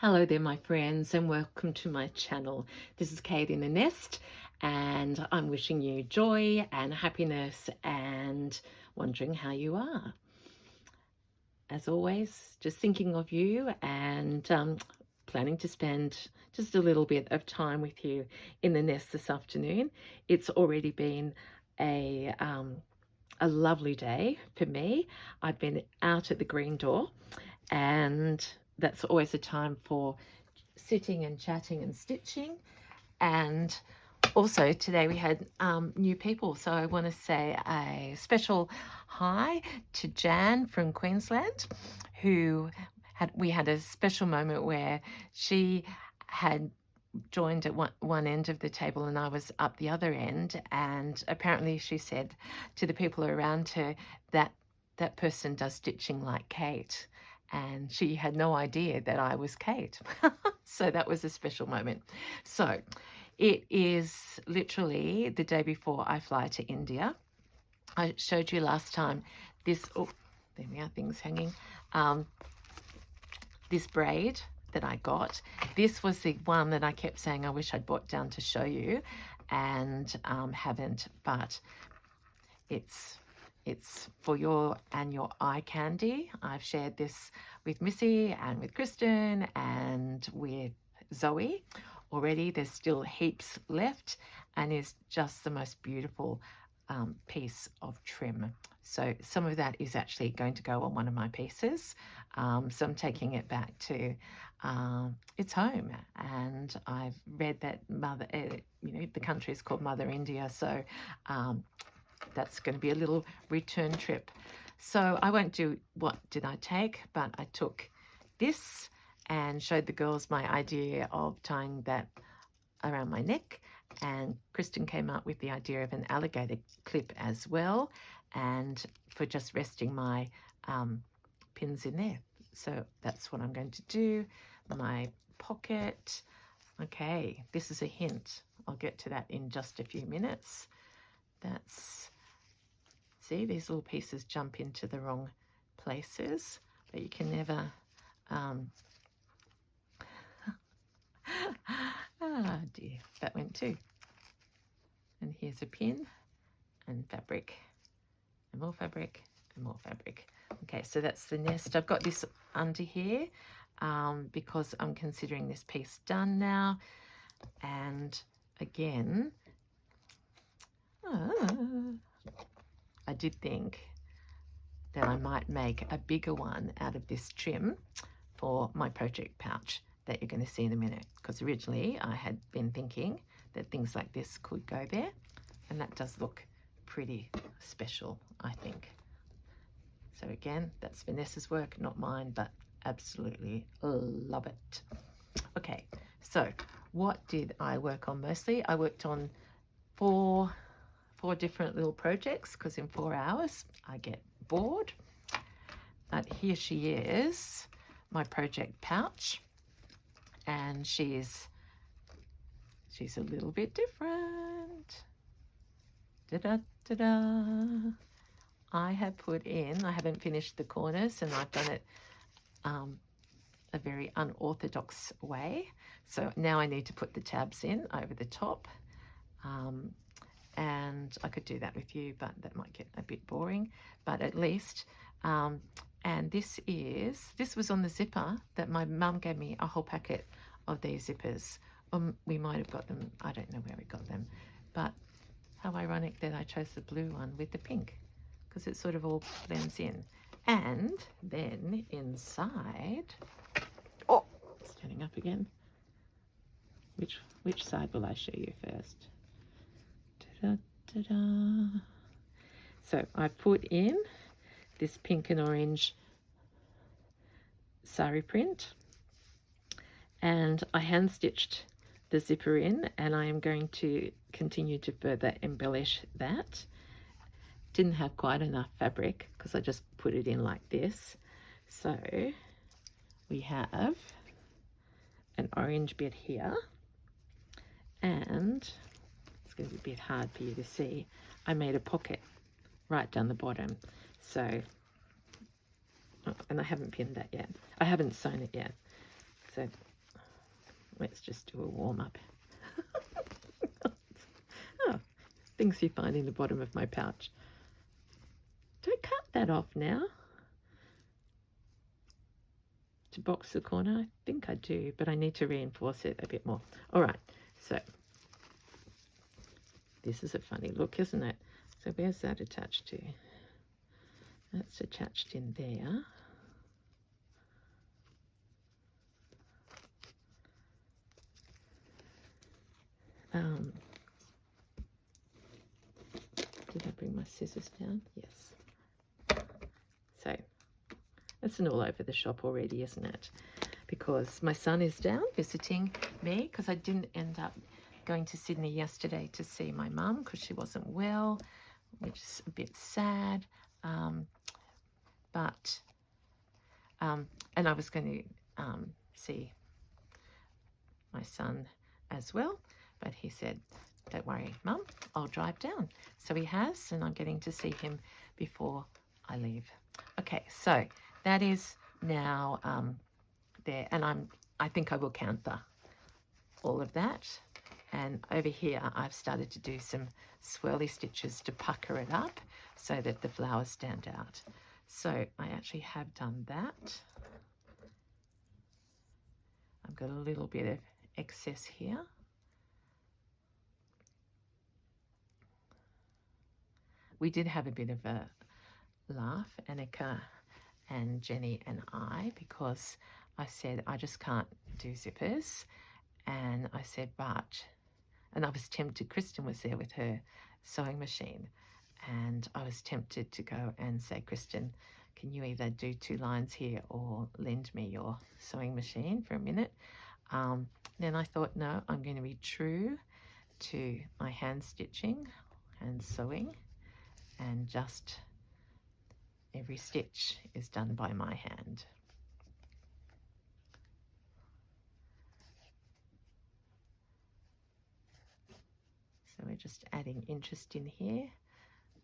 Hello there, my friends, and welcome to my channel. This is Kate in the Nest, and I'm wishing you joy and happiness and wondering how you are. As always, just thinking of you and planning to spend just a little bit of time with you in the nest this afternoon. It's already been a lovely day for me. I've been out at the green door, and that's always a time for sitting and chatting and stitching. And also today we had new people, so I want to say a special hi to Jan from Queensland, who we had a special moment where she had joined at one end of the table and I was up the other end, and apparently she said to the people around her that that person does stitching like Kate, and she had no idea that I was Kate. So that was a special moment. So it is literally the day before I fly to India. I showed you last time this, oh, there we are, things hanging. This braid that I got. This was the one that I kept saying I wish I'd brought down to show you, and haven't, but it's for your eye candy. I've shared this with Missy and with Kristen and with Zoe already. There's still heaps left, and is just the most beautiful piece of trim. So some of that is actually going to go on one of my pieces. So I'm taking it back to its home, and I've read that the country is called Mother India, so that's going to be a little return trip. So I won't do what did I take, but I took this and showed the girls my idea of tying that around my neck, and Kristen came up with the idea of an alligator clip as well, and for just resting my pins in there. So that's what I'm going to do. My pocket. Okay, this is a hint. I'll get to that in just a few minutes. See, these little pieces jump into the wrong places, but you can never ah dear, that went too. And here's a pin and fabric and more fabric and more fabric. Okay, so that's the nest. I've got this under here because I'm considering this piece done now. And again, I did think that I might make a bigger one out of this trim for my project pouch that you're going to see in a minute, because originally I had been thinking that things like this could go there, and that does look pretty special, I think. So again, that's Vanessa's work, not mine, but absolutely love it. Okay, so what did I work on mostly? I worked on four different little projects, because in 4 hours I get bored. But here she is, my project pouch, and she's a little bit different. Da-da-da-da. I haven't finished the corners, and I've done it a very unorthodox way. So now I need to put the tabs in over the top. And I could do that with you, but that might get a bit boring. But at least, and this was on the zipper that my mum gave me, a whole packet of these zippers. We might have got them, I don't know where we got them, but how ironic that I chose the blue one with the pink, because it sort of all blends in. And then inside, oh, standing up again. Which side will I show you first? Ta-da. So I put in this pink and orange sari print, and I hand stitched the zipper in, and I am going to continue to further embellish that. Didn't have quite enough fabric because I just put it in like this. So we have an orange bit here, and it's going to be a bit hard for you to see. I made a pocket right down the bottom. So, and I haven't pinned that yet. I haven't sewn it yet. So Let's just do a warm-up. Oh, things you find in the bottom of my pouch. Don't cut that off now. To box the corner, I think I do, but I need to reinforce it a bit more. All right, so this is a funny look, isn't it? So where's that attached to? That's attached in there. Did I bring my scissors down? Yes. So it's an all over the shop already, isn't it? Because my son is down visiting me because I didn't end up going to Sydney yesterday to see my mum because she wasn't well, which is a bit sad. And I was going to see my son as well, but he said, don't worry, Mum, I'll drive down. So he has, and I'm getting to see him before I leave. Okay, so that is now there, and I think I will counter all of that. And over here, I've started to do some swirly stitches to pucker it up so that the flowers stand out. So I actually have done that. I've got a little bit of excess here. We did have a bit of a laugh, Annika and Jenny and I, because I said I just can't do zippers. And I said, and I was tempted, Kristen was there with her sewing machine, and I was tempted to go and say, Kristen, can you either do 2 lines here or lend me your sewing machine for a minute? Then I thought, no, I'm going to be true to my hand stitching and sewing, and just every stitch is done by my hand. So we're just adding interest in here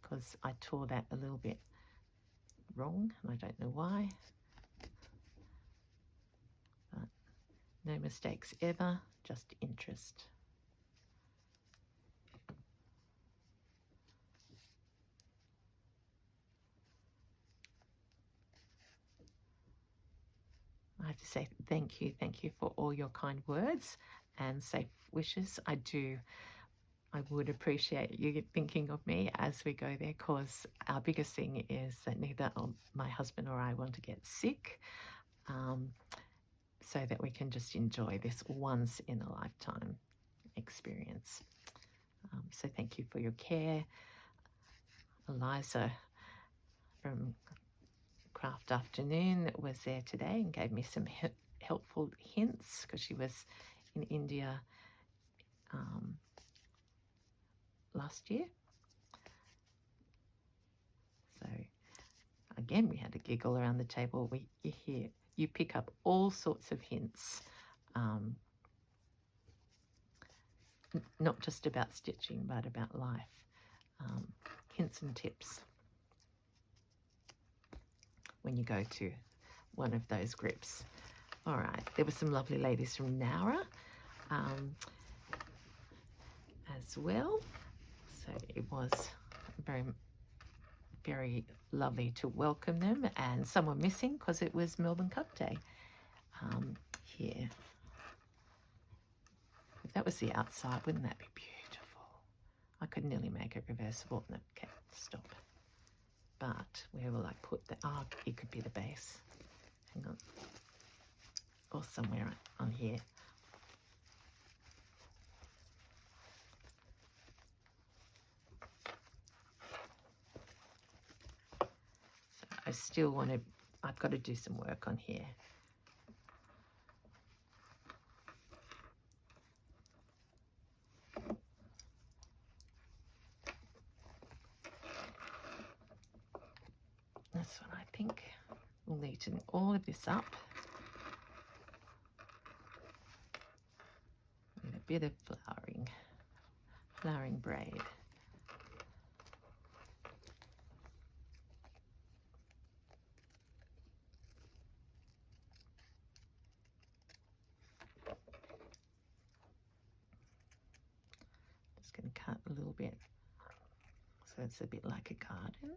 because I tore that a little bit wrong and I don't know why. But no mistakes ever, just interest. I have to say thank you for all your kind words and safe wishes. I would appreciate you thinking of me as we go there, because our biggest thing is that neither my husband or I want to get sick, so that we can just enjoy this once in a lifetime experience. So thank you for your care. Eliza from Craft Afternoon was there today and gave me some helpful hints because she was in India last year. So again, we had a giggle around the table. You pick up all sorts of hints, not just about stitching, but about life. Hints and tips when you go to one of those groups. All right, there were some lovely ladies from Nowra as well. So it was very, very lovely to welcome them, and some were missing because it was Melbourne Cup Day here. If that was the outside, wouldn't that be beautiful? I could nearly make it reversible. No, okay, stop. But where will I put the, it could be the base. Hang on. Or somewhere on here. So I still want to, I've got to do some work on here. That's what I think. We'll neaten all of this up with a bit of flowering braid. going to cut a little bit so it's a bit like a garden.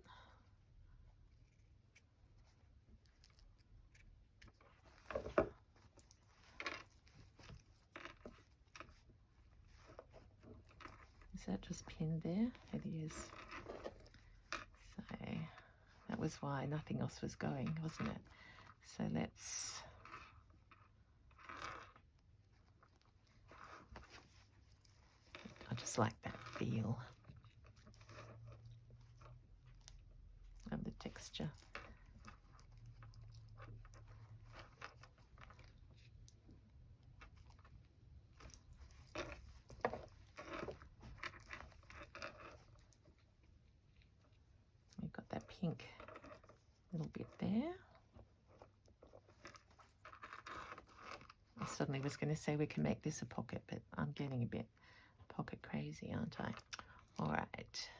Is that just pinned there? It is. So that was why nothing else was going, wasn't it? So let's I just like that feel of the texture. We've got that pink little bit there. I suddenly was going to say we can make this a pocket, but I'm getting a bit pocket crazy, aren't I? All right,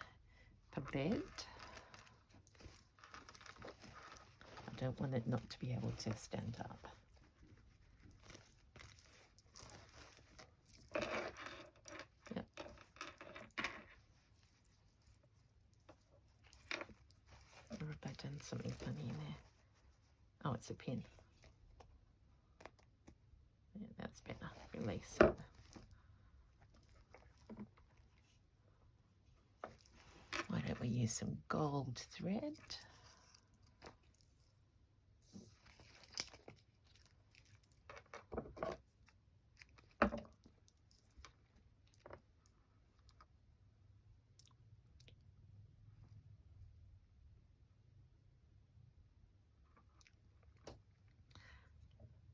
for bed. I don't want it not to be able to stand up. Yep. Or have I done something funny in there? Oh, it's a pin. Yeah, that's better. Release it. Why don't we use some gold thread?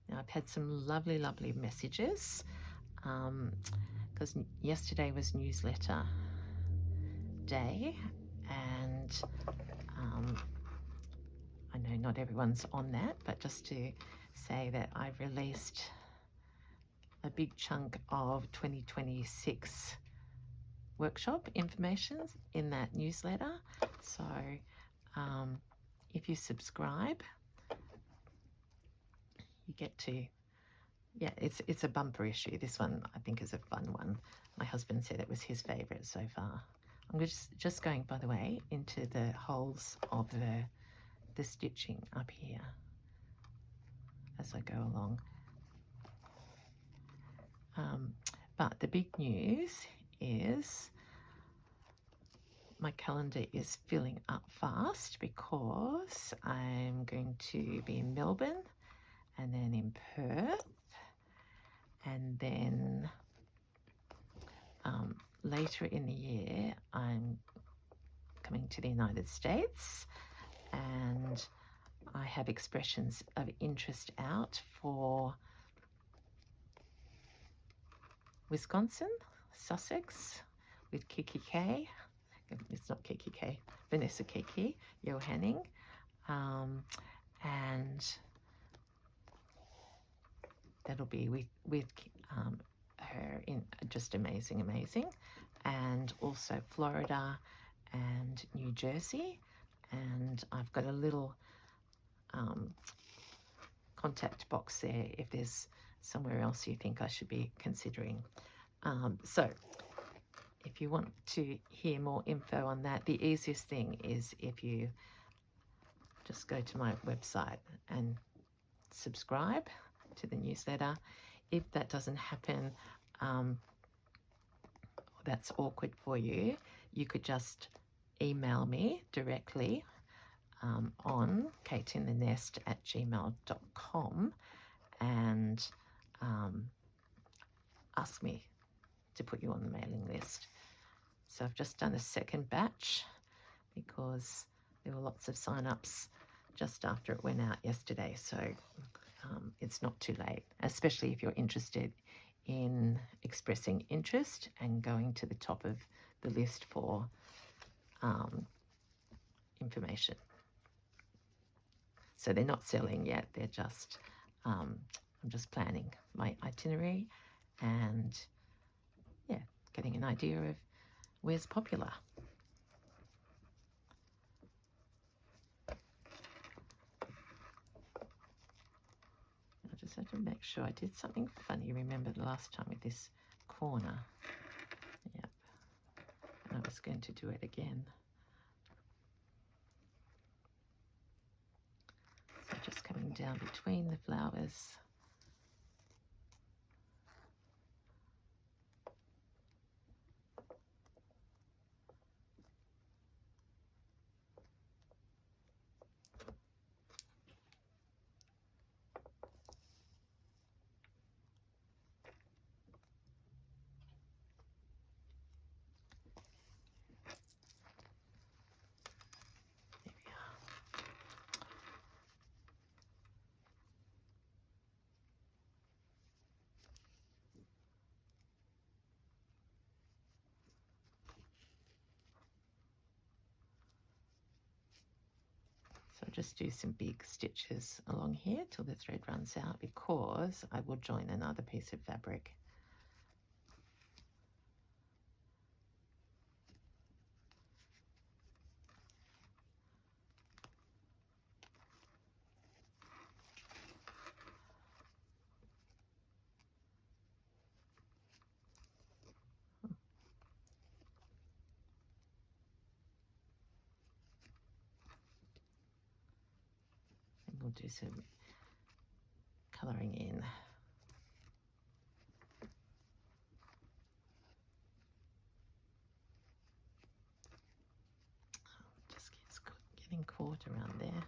Now, I've had some lovely, lovely messages because yesterday was newsletter day, and I know not everyone's on that, but just to say that I've released a big chunk of 2026 workshop information in that newsletter. So if you subscribe, you get to, yeah, it's a bumper issue. This one I think is a fun one. My husband said it was his favourite so far. I'm just going, by the way, into the holes of the stitching up here as I go along. But the big news is my calendar is filling up fast because I'm going to be in Melbourne and then in Perth, and then later in the year I'm coming to the United States, and I have expressions of interest out for Wisconsin, Sussex, with Kiki K. It's not Kiki K, Vanessa Kiki Johanning, and that'll be with her in just amazing, and also Florida and New Jersey, and I've got a little contact box there if there's somewhere else you think I should be considering. So if you want to hear more info on that, the easiest thing is if you just go to my website and subscribe to the newsletter. If that doesn't happen, that's awkward for you, you could just email me directly on kateinthenest@gmail.com and ask me to put you on the mailing list. So I've just done a second batch because there were lots of sign-ups just after it went out yesterday, so it's not too late, especially if you're interested in expressing interest and going to the top of the list for information. So they're not selling yet, they're just, I'm just planning my itinerary and, yeah, getting an idea of where's popular. I just have to make sure I did something funny. Remember the last time with this corner? Yep. I was going to do it again. So just coming down between the flowers. So I'll just do some big stitches along here till the thread runs out, because I will join another piece of fabric. And we'll do some colouring in. Just gets getting caught around there.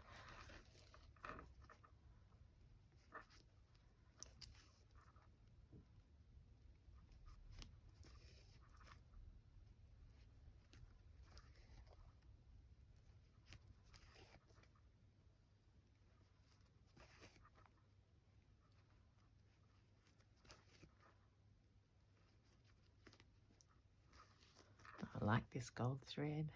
I like this gold thread.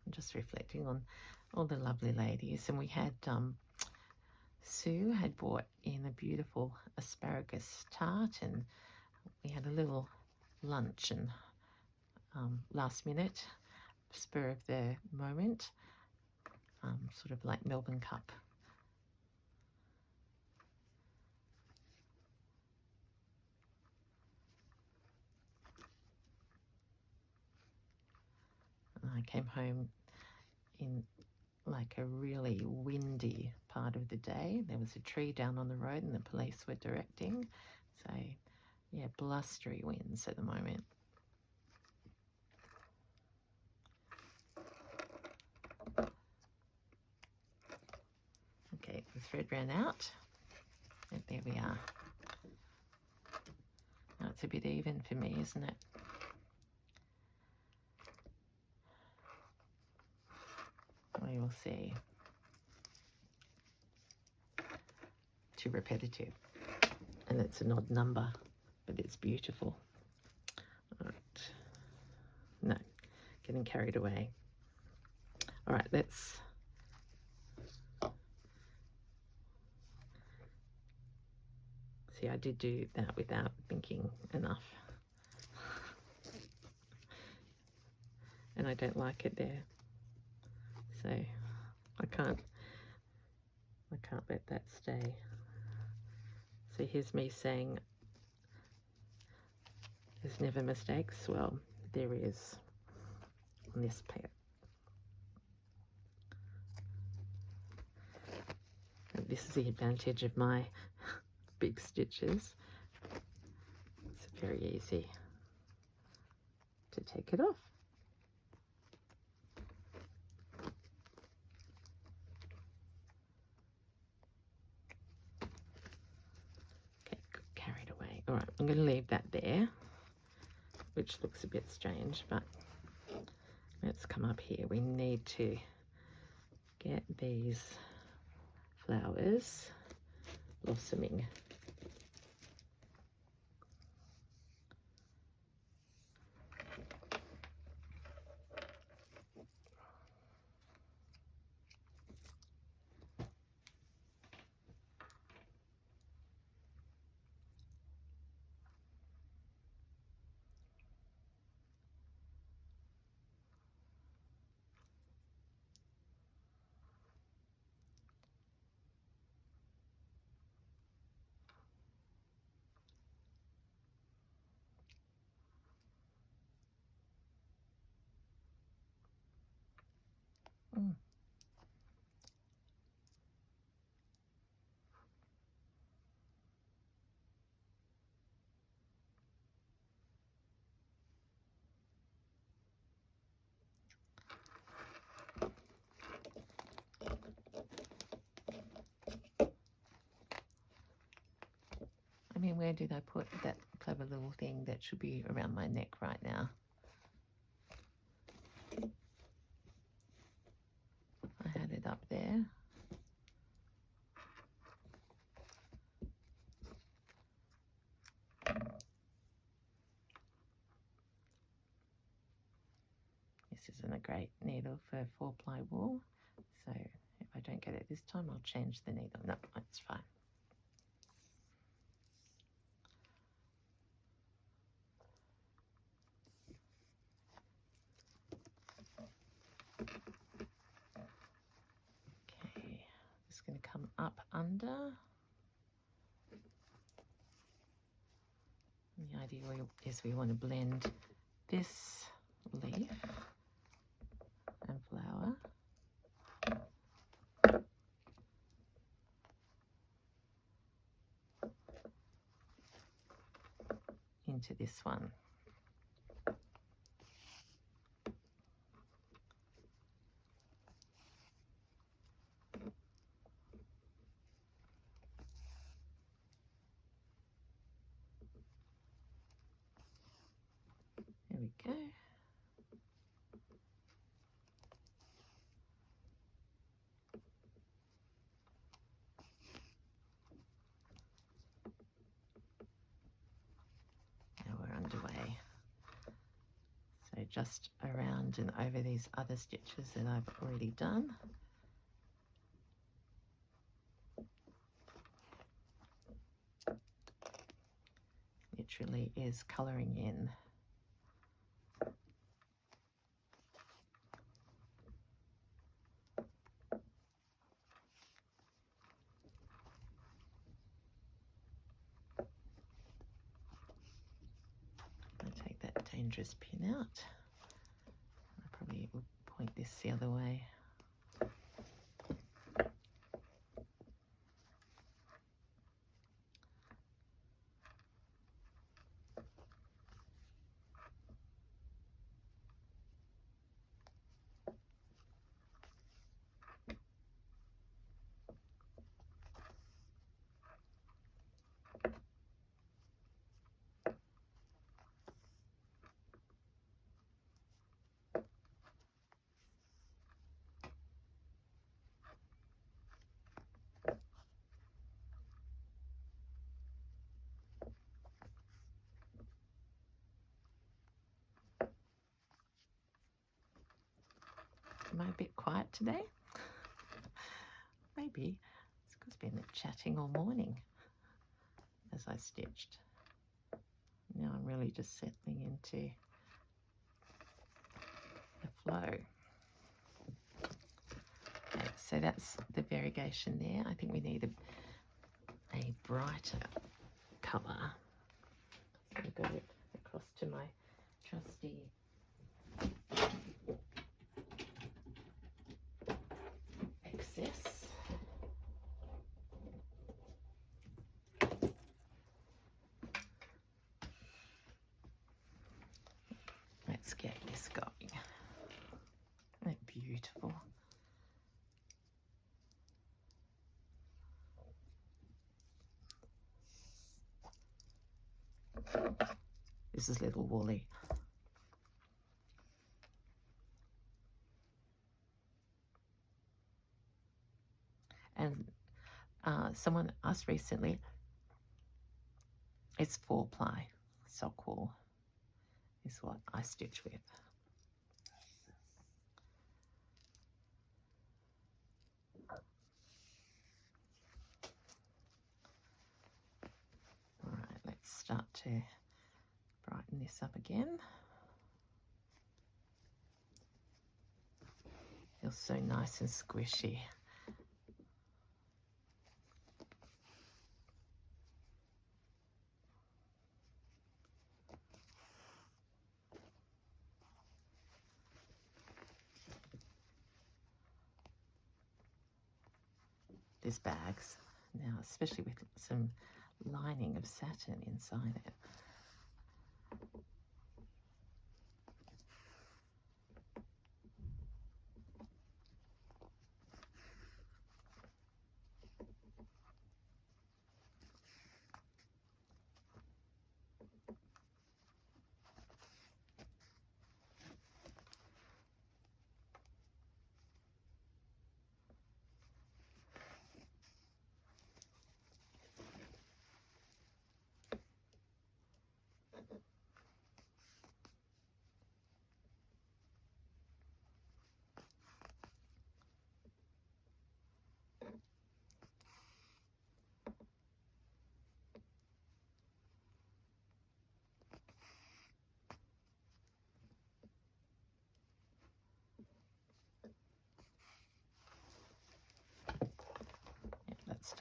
I'm just reflecting on all the lovely ladies, and we had Sue had brought in a beautiful asparagus tart, and we had a little lunch, and last minute, spur of the moment, sort of like Melbourne Cup. And I came home in like a really windy part of the day. There was a tree down on the road and the police were directing. So yeah, blustery winds at the moment. Okay, the thread ran out, and there we are. Now it's a bit even for me, isn't it? We will see. Too repetitive, and it's an odd number, but it's beautiful. All right. No, getting carried away. All right, let's see. I did do that without thinking enough, and I don't like it there, so I can't let that stay. So here's me saying there's never mistakes. Well, there is on this pair. And this is the advantage of my big stitches. It's very easy to take it off. Okay, got carried away. All right, I'm going to leave that there, which looks a bit strange, but let's come up here. We need to get these flowers blossoming. mean, where did I put that clever little thing that should be around my neck right now? I had it up there. This isn't a great needle for 4-ply wool, so if I don't get it this time, I'll change the needle. No, it's fine. Okay, just going to come up under. The idea is we want to blend this leaf and flower into this one. There we go. Now we're underway. So just around and over these other stitches that I've already done. Literally is colouring in. I take that dangerous pin out. I probably will point this the other way. Am I a bit quiet today? Maybe. It's because I've been chatting all morning as I stitched. Now I'm really just settling into the flow. Okay, so that's the variegation there. I think we need a brighter colour. So I'll go across to my trusty excess. Let's get this going. Isn't that beautiful? This is Little Woolly. And someone asked recently, it's 4-ply sock wool is what I stitch with. All right, let's start to brighten this up again. Feels so nice and squishy. There's bags now, especially with some lining of satin inside it.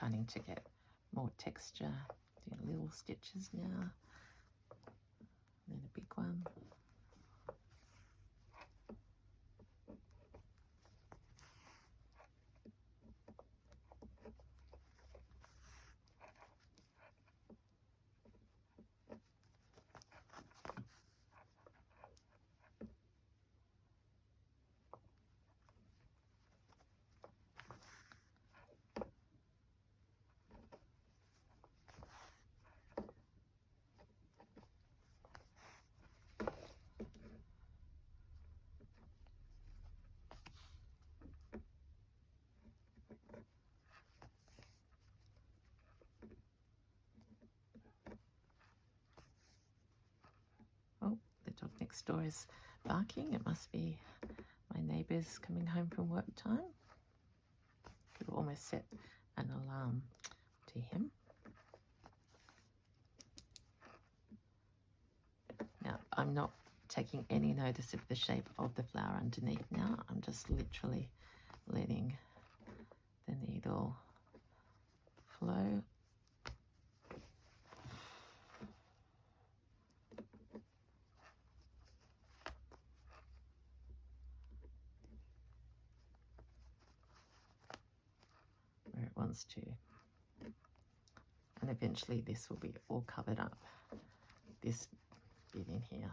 starting to get more texture. Do little stitches now, then a big one. Oh, the dog next door is barking. It must be my neighbours coming home from work time. Could almost set an alarm to him. Now, I'm not taking any notice of the shape of the flower underneath now. I'm just literally letting the needle flow. Where it wants to. And eventually this will be all covered up, this bit in here.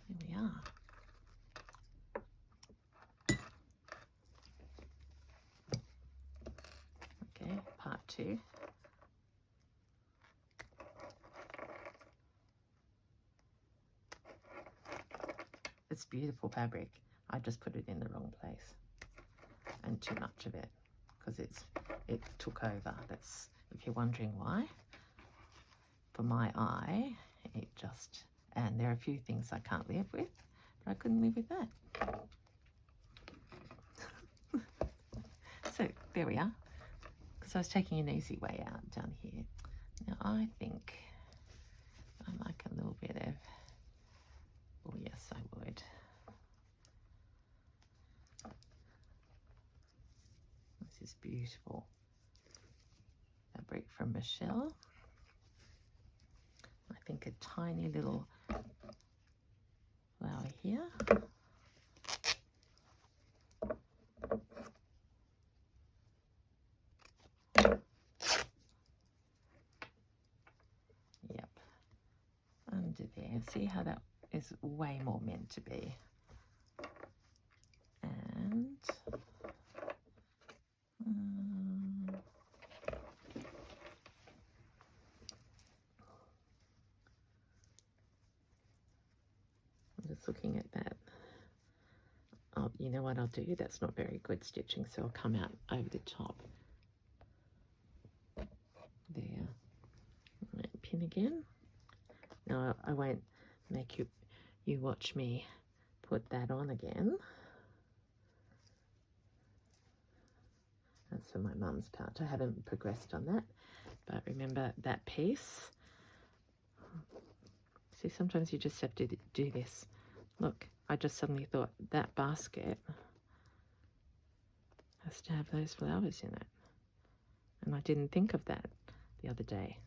Here we are. Okay, part 2. It's beautiful fabric. I just put it in the wrong place and too much of it because it took over. That's, if you're wondering why, for my eye, it just, and there are a few things I can't live with, but I couldn't live with that. So there we are. Because I was taking an easy way out down here. Now I think I like a little bit of, oh yes I would. This is beautiful fabric from Michelle. I think a tiny little flower here. Yep, under there. See how that is way more meant to be. And I'm just looking at that. Oh, you know what I'll do? That's not very good stitching, so I'll come out over the top. There. Right, pin again. Now I won't make you watch me put that on again. That's for my mum's pouch. I haven't progressed on that, but remember that piece. See, sometimes you just have to do this. Look, I just suddenly thought that basket has to have those flowers in it. And I didn't think of that the other day.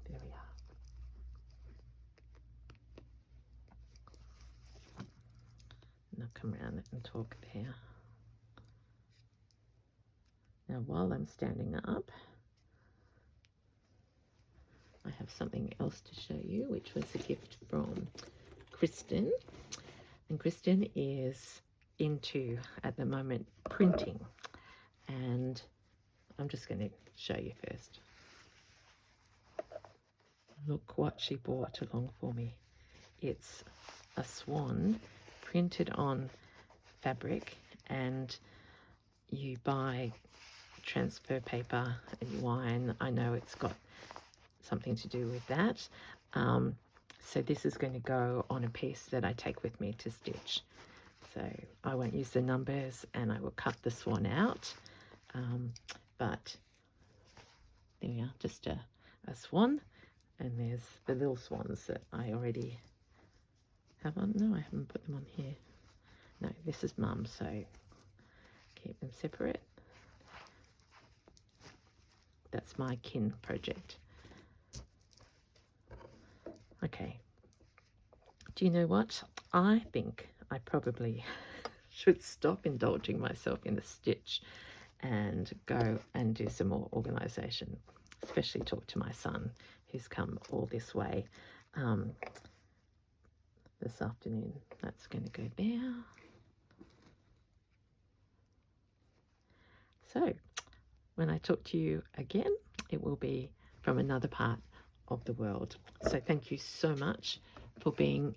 There we are. And I'll come around and talk there. Now, while I'm standing up, I have something else to show you, which was a gift from Kristen. And Kristen is into, at the moment, printing. And I'm just going to show you first. Look what she brought along for me. It's a swan printed on fabric, and you buy transfer paper and wine. I know it's got something to do with that. So this is going to go on a piece that I take with me to stitch. So I won't use the numbers, and I will cut the swan out. But there we are, just a swan. And there's the little swans that I already have on. No, I haven't put them on here. No, this is Mum, so keep them separate. That's my kin project. Okay. Do you know what? I think I probably should stop indulging myself in the stitch and go and do some more organisation, especially talk to my son who's come all this way this afternoon. That's going to go there. So when I talk to you again, it will be from another part of the world. So thank you so much for being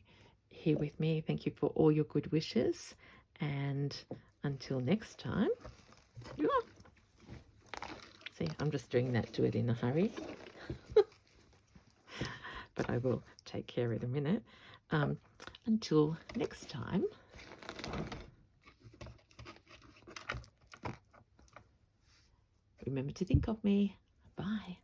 here with me. Thank you for all your good wishes, and until next time. See, I'm just doing that to it in a hurry. But I will take care in a minute. Until next time, remember to think of me. Bye.